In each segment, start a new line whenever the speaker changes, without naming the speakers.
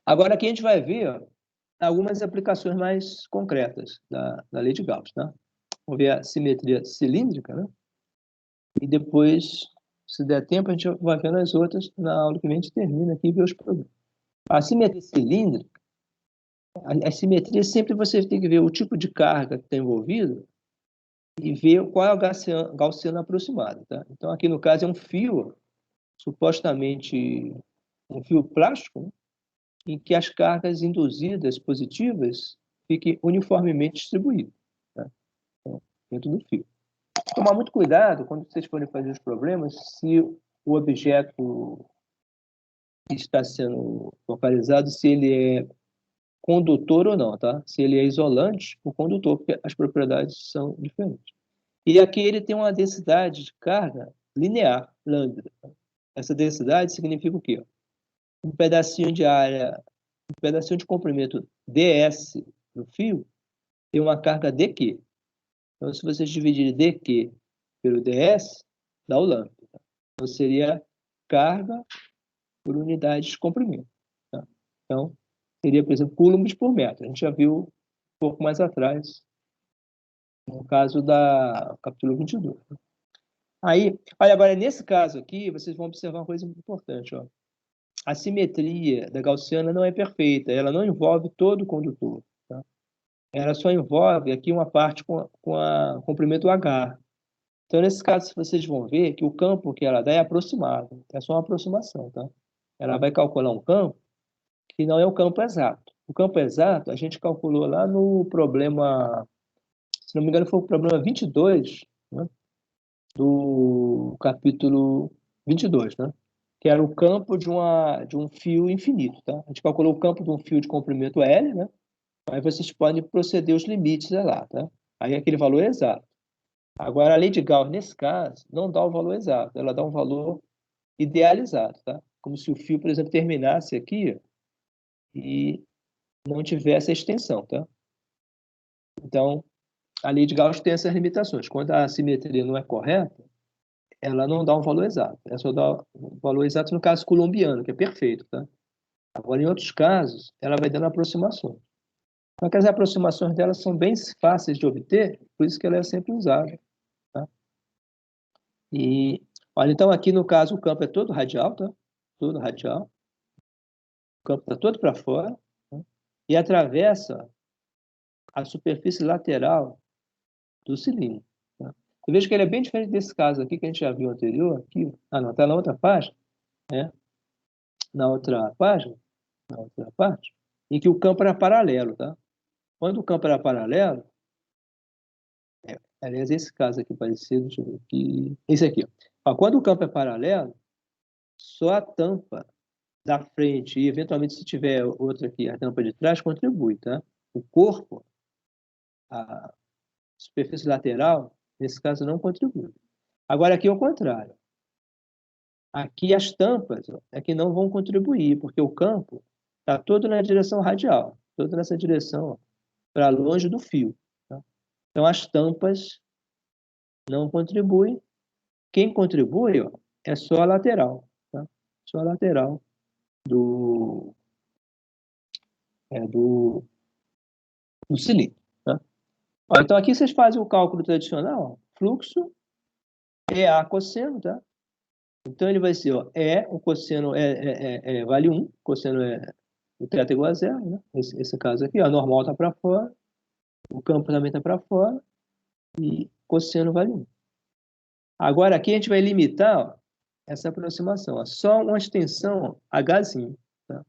Agora aqui a gente vai ver ó, algumas aplicações mais concretas da lei de Gauss, tá? Vamos ver a simetria cilíndrica, né? E depois, se der tempo, a gente vai vendo as outras. Na aula que vem a gente termina aqui e vê os problemas. A simetria cilíndrica, a simetria sempre você tem que ver o tipo de carga que está envolvido e ver qual é o gaussiano aproximado, tá? Então, aqui no caso é um fio, supostamente um fio plástico, né? Em que as cargas induzidas positivas fiquem uniformemente distribuídas, tá? Então, dentro do fio. Tomar muito cuidado quando vocês forem fazer os problemas, se o objeto que está sendo localizado, se ele é condutor ou não, tá? Se ele é isolante ou condutor, porque as propriedades são diferentes. E aqui ele tem uma densidade de carga linear, lambda. Essa densidade significa o quê? Um pedacinho de área, um pedacinho de comprimento ds no fio tem uma carga dq. Então, se vocês dividirem dq pelo ds, dá o lambda. Então, seria carga por unidade de comprimento. Tá? Então, seria, por exemplo, coulombs por metro. A gente já viu um pouco mais atrás, no caso da capítulo 22. Aí, olha, agora, nesse caso aqui, vocês vão observar uma coisa importante. Ó. A simetria da gaussiana não é perfeita, ela não envolve todo o condutor. Tá? Ela só envolve aqui uma parte com a comprimento H. Então, nesse caso, vocês vão ver que o campo que ela dá é aproximado, é só uma aproximação. Tá? Ela vai calcular um campo que não é o campo exato. O campo exato a gente calculou lá no problema, se não me engano, foi o problema 22, né, do capítulo 22, né, que era o campo de um fio infinito. Tá? A gente calculou o campo de um fio de comprimento L, né, aí vocês podem proceder os limites lá. Tá? Aí aquele valor é exato. Agora, a lei de Gauss, nesse caso, não dá o valor exato, ela dá um valor idealizado. Tá? Como se o fio, por exemplo, terminasse aqui e não tivesse a extensão, tá? Então, a lei de Gauss tem essas limitações. Quando a simetria não é correta, ela não dá um valor exato. Ela só dá um valor exato no caso colombiano, que é perfeito, tá? Agora, em outros casos, ela vai dando aproximações. Só que as aproximações dela são bem fáceis de obter, por isso que ela é sempre usada, tá? E, olha, então aqui no caso o campo é todo radial, tá? Todo radial. O campo está todo para fora, tá? E atravessa a superfície lateral do cilindro. Tá? Você veja que ele é bem diferente desse caso aqui que a gente já viu anterior. Aqui. Ah, não, está na outra página. Né? Na outra página, na outra parte, em que o campo era paralelo. Tá? Quando o campo era paralelo, aliás, esse caso aqui parecido, deixa eu ver aqui. Esse aqui. Ó, quando o campo é paralelo, só a tampa da frente e, eventualmente, se tiver outra aqui, a tampa de trás, contribui. Tá? O corpo, a superfície lateral, nesse caso, não contribui. Agora, aqui é o contrário. Aqui as tampas ó, é que não vão contribuir, porque o campo está todo na direção radial, todo nessa direção para longe do fio. Tá? Então, as tampas não contribuem. Quem contribui ó, é só a lateral. Tá? Só a lateral do, do cilindro. Tá? Ó, então, aqui vocês fazem o cálculo tradicional. Ó, fluxo é A cosseno, tá? Então, ele vai ser, ó, o cosseno vale 1, cosseno o θ igual a zero, né? Esse caso aqui, ó, a normal está para fora, o campo também está para fora, e cosseno vale 1. Agora, aqui a gente vai limitar ó, essa aproximação, ó, só uma extensão Hzinho. Tá?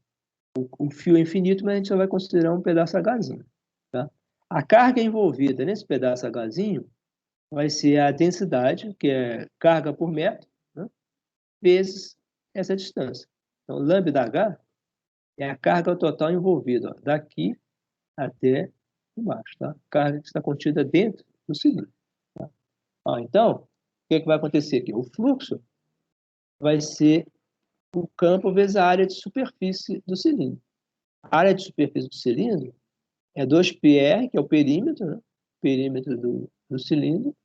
O fio é infinito, mas a gente só vai considerar um pedaço Hzinho. Tá? A carga envolvida nesse pedaço Hzinho vai ser a densidade, que é carga por metro, né? Vezes essa distância. Então, lambda H é a carga total envolvida, ó, daqui até embaixo, tá? A carga que está contida dentro do cilindro. Tá? Ó, então, o que vai acontecer aqui? O fluxo vai ser o campo vezes a área de superfície do cilindro. A área de superfície do cilindro é 2πr, que é o perímetro, né? Perímetro do cilindro,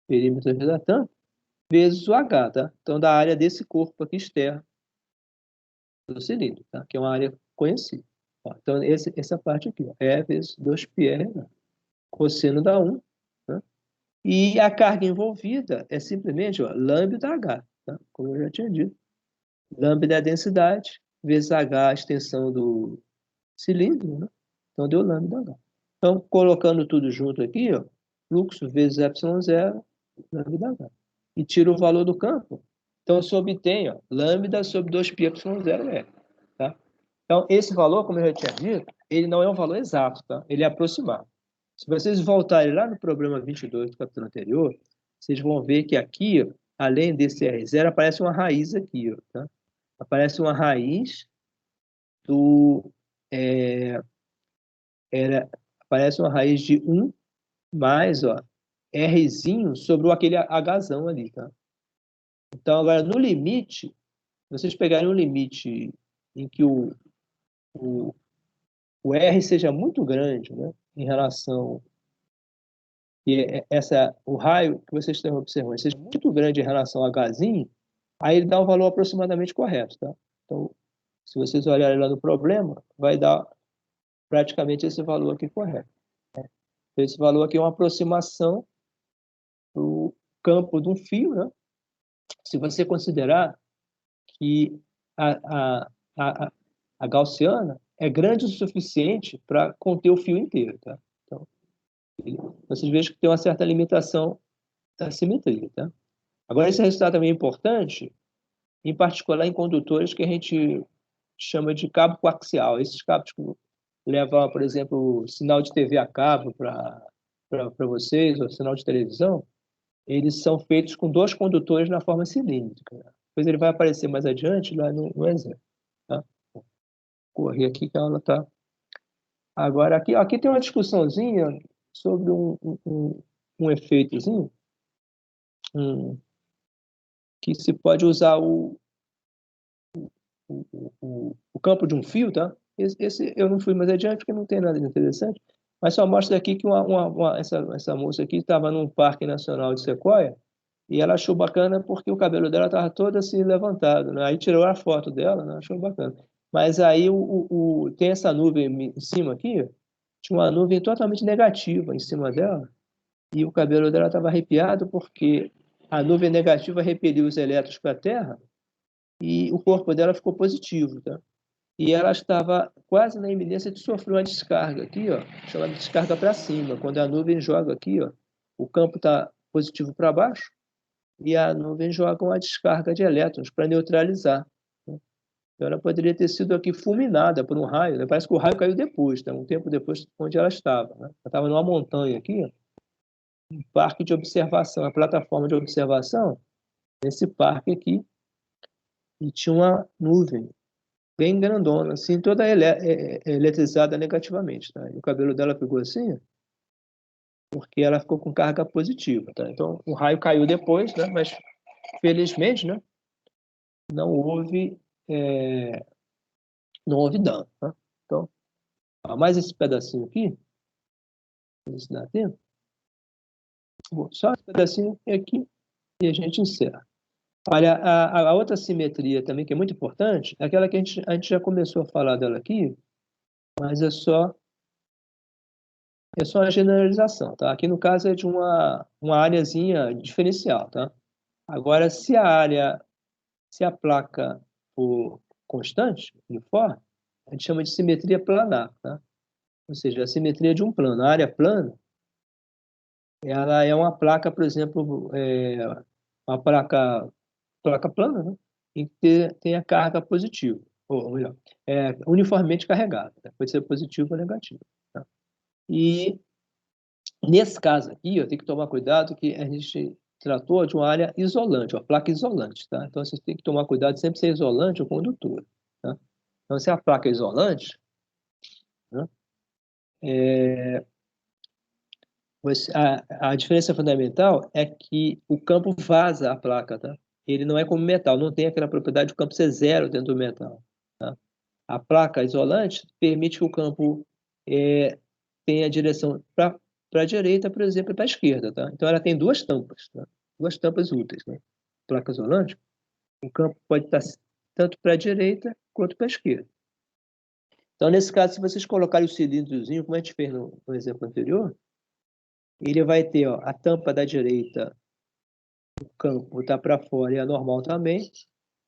perímetro da tampa, vezes o H, tá? Então, da área desse corpo aqui externo do cilindro, tá? Que é uma área conheci. Ó, então, essa parte aqui, ó, E vezes 2πr, né? Cosseno da 1, né? E a carga envolvida é simplesmente ó, lambda H, tá? Como eu já tinha dito. Lambda é a densidade, vezes H a extensão do cilindro, né? Então deu lambda H. Então, colocando tudo junto aqui, ó, fluxo vezes ε0, lambda H. E tira o valor do campo. Então, você obtém ó, lambda sobre 2πy0r. Tá? Então, esse valor, como eu já tinha dito, ele não é um valor exato, tá? Ele é aproximado. Se vocês voltarem lá no problema 22 do capítulo anterior, vocês vão ver que aqui, ó, além desse R0, aparece uma raiz aqui. Ó, tá? Aparece uma raiz do... aparece uma raiz de 1 mais ó, Rzinho sobre aquele Hzão ali. Tá? Então, agora, no limite, vocês pegarem um limite em que o R seja muito grande, né, em relação o raio que vocês estão observando seja muito grande em relação a Hzinho, aí ele dá um valor aproximadamente correto, tá? Então, se vocês olharem lá no problema, vai dar praticamente esse valor aqui correto. Esse valor aqui é uma aproximação do campo de um fio, né? Se você considerar que a gaussiana é grande o suficiente para conter o fio inteiro, tá? Então, vocês vejam que tem uma certa limitação da simetria, tá? Agora, esse resultado também é importante, em particular em condutores que a gente chama de cabo coaxial. Esses cabos que levam, por exemplo, sinal de TV a cabo para vocês, ou sinal de televisão, eles são feitos com 2 condutores na forma cilíndrica. Depois ele vai aparecer mais adiante lá no exemplo. Tá? Vou correr aqui que a aula está... Agora, aqui tem uma discussãozinha sobre um efeitozinho, que se pode usar o campo de um fio, tá? Esse eu não fui mais adiante porque não tem nada de interessante, mas só mostra aqui que essa moça aqui estava num parque nacional de Sequoia e ela achou bacana porque o cabelo dela estava todo assim levantado, né? Aí tirou a foto dela, né? Achou bacana. Mas aí tem essa nuvem em cima aqui, tinha uma nuvem totalmente negativa em cima dela e o cabelo dela estava arrepiado porque a nuvem negativa repeliu os elétrons para a Terra e o corpo dela ficou positivo, tá? E ela estava quase na iminência de sofrer uma descarga aqui, ó, chamada descarga para cima. Quando a nuvem joga aqui, ó, o campo está positivo para baixo e a nuvem joga uma descarga de elétrons para neutralizar. Né? Então ela poderia ter sido aqui fulminada por um raio. Né? Parece que o raio caiu depois, tá? Um tempo depois onde ela estava. Né? Ela estava numa montanha aqui, ó, um parque de observação, a plataforma de observação, nesse parque aqui, e tinha uma nuvem bem grandona, assim, toda eletrizada negativamente, tá? E o cabelo dela ficou assim, porque ela ficou com carga positiva, tá? Então, o raio caiu depois, né? Mas, felizmente, né? Não houve, não houve dano, tá? Então, mais esse pedacinho aqui, se dá tempo. Só esse pedacinho aqui e a gente encerra. Olha, a outra simetria também, que é muito importante, é aquela que a gente já começou a falar dela aqui, mas é só uma generalização, tá? Aqui no caso é de uma áreazinha diferencial, tá? Agora, se a placa for constante, uniforme, a gente chama de simetria planar, tá? Ou seja, a simetria de um plano. A área plana, ela é uma placa, por exemplo, uma placa plana, né? Em que tem a carga positiva, ou melhor, uniformemente carregada, né? Pode ser positivo ou negativo, tá? E nesse caso aqui, eu tenho que tomar cuidado que a gente tratou de uma área isolante, uma placa isolante, tá? Então, vocês têm que tomar cuidado de sempre ser isolante ou condutora, tá? Então, se a placa é isolante, né, a diferença fundamental é que o campo vaza a placa, tá? Ele não é como metal, não tem aquela propriedade do campo ser zero dentro do metal, tá? A placa isolante permite que o campo tenha direção para a direita, por exemplo, e para a esquerda, tá? Então, ela tem duas tampas, tá? Duas tampas úteis, né? Placa isolante, o campo pode estar tanto para a direita quanto para a esquerda. Então, nesse caso, se vocês colocarem o cilindrozinho, como a gente fez no exemplo anterior, ele vai ter, ó, a tampa da direita, o campo está para fora e a normal também.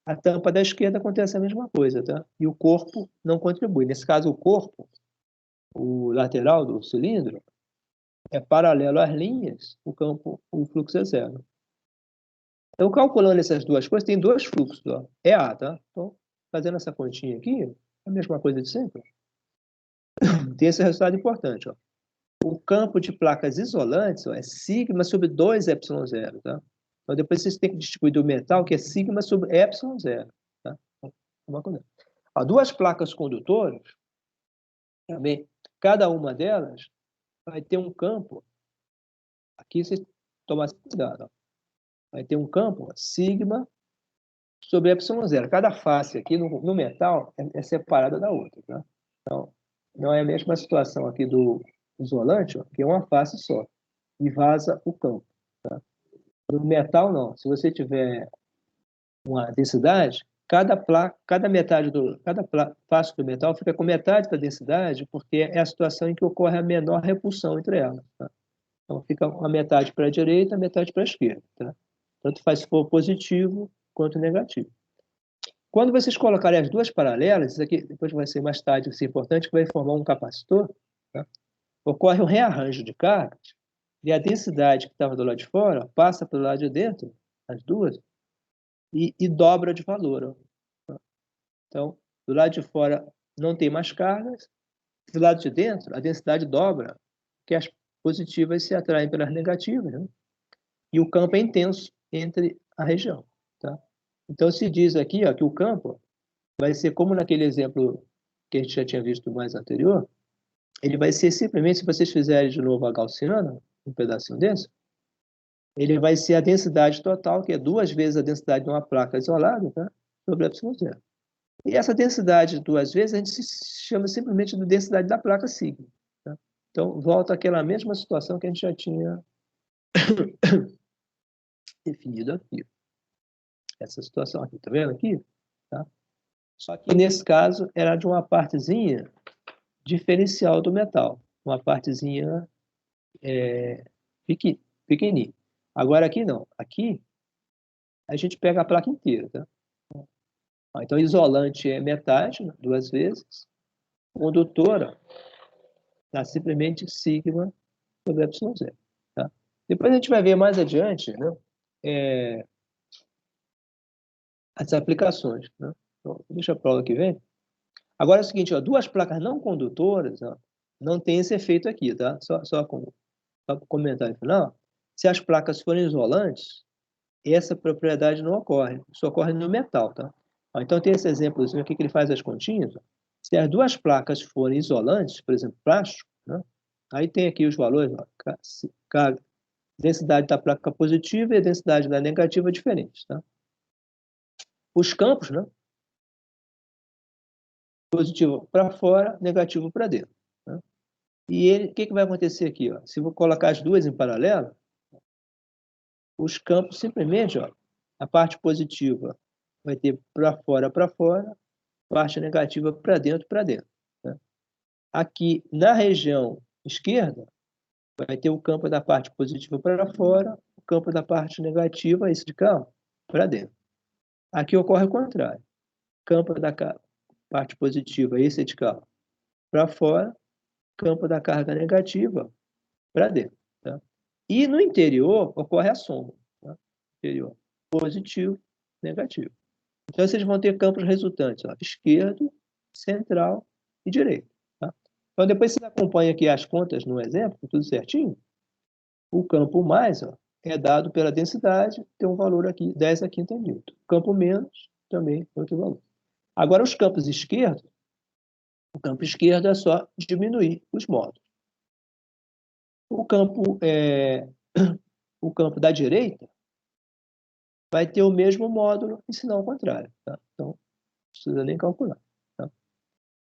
A tampa da esquerda acontece a mesma coisa, tá? E o corpo não contribui. Nesse caso, o corpo, o lateral do cilindro, é paralelo às linhas, o fluxo é zero. Então, calculando essas duas coisas, tem dois fluxos, ó. É A, tá? Então, fazendo essa continha aqui, é a mesma coisa de sempre. Tem esse resultado importante, ó. O campo de placas isolantes, ó, é sigma sobre 2ε0, tá? Então, depois vocês têm que distribuir do metal, que é sigma sobre ε0, tá? Ó, duas placas condutoras, também, cada uma delas vai ter um campo, aqui vocês tomam cuidado, ó. Vai ter um campo, ó, sigma sobre ε0. Cada face aqui no metal é separada da outra, tá? Então, não é a mesma situação aqui do isolante, ó, que é uma face só, e vaza o campo. Tá? No metal, não. Se você tiver uma densidade, cada face do metal fica com metade da densidade, porque é a situação em que ocorre a menor repulsão entre elas. Tá? Então, fica uma metade para a direita, a metade para a esquerda. Tá? Tanto faz se for positivo quanto negativo. Quando vocês colocarem as duas paralelas, isso aqui depois vai ser mais tarde, vai ser importante, que vai formar um capacitor, tá? Ocorre um rearranjo de cargas, e a densidade que estava do lado de fora passa para o lado de dentro, as duas, e dobra de valor. Ó. Então, do lado de fora não tem mais cargas, do lado de dentro a densidade dobra, que as positivas se atraem pelas negativas, né? E o campo é intenso entre a região. Tá? Então, se diz aqui, ó, que o campo vai ser como naquele exemplo que a gente já tinha visto mais anterior, ele vai ser simplesmente, se vocês fizerem de novo a gaussiana, um pedacinho desse, ele vai ser a densidade total, que é 2 vezes a densidade de uma placa isolada, tá? Sobre ε0. E essa densidade 2 vezes a gente chama simplesmente de densidade da placa sigma. Tá? Então, volta àquela mesma situação que a gente já tinha definido aqui. Essa situação aqui, tá vendo aqui? Tá? Só que nesse caso era de uma partezinha diferencial do metal, uma partezinha pequenininha. Agora aqui não, aqui a gente pega a placa inteira, tá? Então isolante é metade, 2 vezes, condutora dá simplesmente sigma sobre ε0, tá? Depois a gente vai ver mais adiante, né, as aplicações, né? Então, deixa para a aula que vem. Agora é o seguinte, ó, duas placas não condutoras, ó, não tem esse efeito aqui, tá? Só como comentário final. Se as placas forem isolantes, essa propriedade não ocorre. Isso ocorre no metal, tá? Ó, então tem esse exemplozinho aqui que ele faz as continhas. Ó. Se as duas placas forem isolantes, por exemplo, plástico, né? Aí tem aqui os valores, ó, densidade da placa positiva e a densidade da negativa diferentes, tá? Os campos, né? Positivo para fora, negativo para dentro. Né? E o que vai acontecer aqui? Ó? Se eu colocar as duas em paralelo, os campos simplesmente, ó, a parte positiva vai ter para fora, parte negativa para dentro. Né? Aqui, na região esquerda, vai ter o campo da parte positiva para fora, o campo da parte negativa, esse de cá, para dentro. Aqui ocorre o contrário. Campo da parte positiva, esse de cá, para fora, campo da carga negativa para dentro. Tá? E no interior ocorre a soma. Tá? Interior positivo, negativo. Então vocês vão ter campos resultantes, ó, esquerdo, central e direito. Tá? Então depois vocês acompanham aqui as contas no exemplo, tudo certinho. O campo mais, ó, é dado pela densidade, tem um valor aqui, 10 a quinta newton. Campo menos, também outro valor. Agora os campos esquerdos, o campo esquerdo é só diminuir os módulos. O campo, o campo da direita vai ter o mesmo módulo e sinal contrário. Tá? Então, não precisa nem calcular. Tá?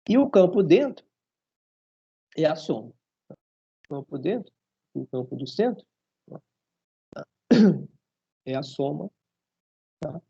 E o campo dentro é a soma. Tá? O campo dentro, o campo do centro, tá? É a soma, tá?